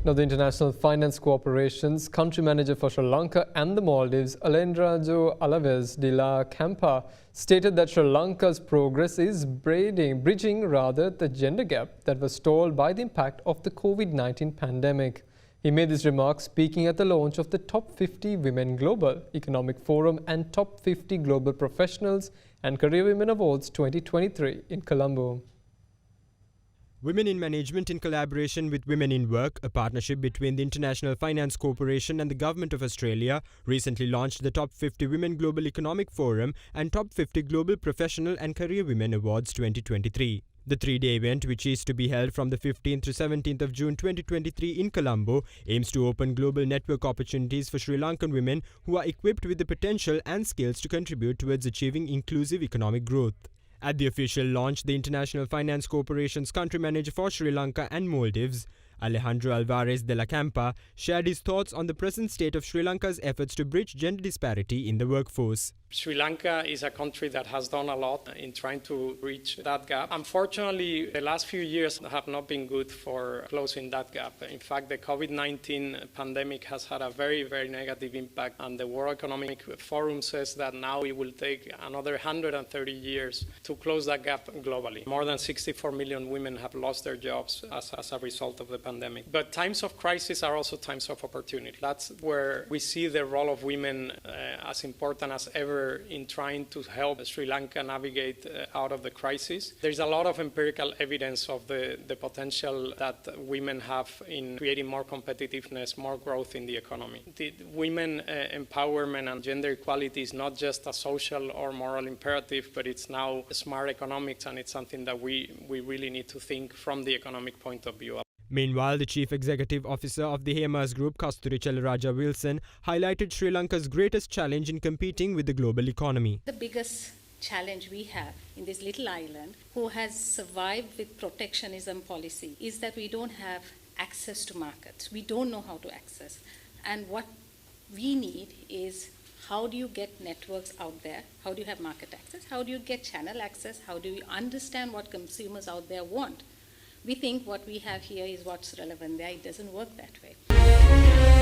Now, the International Finance Corporation's country manager for Sri Lanka and the Maldives, Alendrajo Alaves de la Campa, stated that Sri Lanka's progress is bridging the gender gap that was stalled by the impact of the COVID-19 pandemic. He made this remark speaking at the launch of the Top 50 Women Global Economic Forum and Top 50 Global Professionals and Career Women Awards 2023 in Colombo. Women in Management in Collaboration with Women in Work, a partnership between the International Finance Corporation and the Government of Australia, recently launched the Top 50 Women Global Economic Forum and Top 50 Global Professional and Career Women Awards 2023. The three-day event, which is to be held from the 15th to 17th of June 2023 in Colombo, aims to open global network opportunities for Sri Lankan women who are equipped with the potential and skills to contribute towards achieving inclusive economic growth. At the official launch, the International Finance Corporation's country manager for Sri Lanka and Maldives, Alejandro Alvarez de la Campa, shared his thoughts on the present state of Sri Lanka's efforts to bridge gender disparity in the workforce. Sri Lanka is a country that has done a lot in trying to reach that gap. Unfortunately, the last few years have not been good for closing that gap. In fact, the COVID-19 pandemic has had a very, very negative impact, and the World Economic Forum says that now it will take another 130 years to close that gap globally. More than 64 million women have lost their jobs as a result of the pandemic. But times of crisis are also times of opportunity. That's where we see the role of women as important as ever in trying to help Sri Lanka navigate out of the crisis. There's a lot of empirical evidence of the potential that women have in creating more competitiveness, more growth in the economy. The women empowerment and gender equality is not just a social or moral imperative, but it's now smart economics, and it's something that we really need to think from the economic point of view. Meanwhile, the Chief Executive Officer of the Hemas Group, Kasturi Chelaraja Wilson, highlighted Sri Lanka's greatest challenge in competing with the global economy. The biggest challenge we have in this little island, who has survived with protectionism policy, is that we don't have access to markets. We don't know how to access. And what we need is, how do you get networks out there? How do you have market access? How do you get channel access? How do you understand what consumers out there want? We think what we have here is what's relevant there. It doesn't work that way.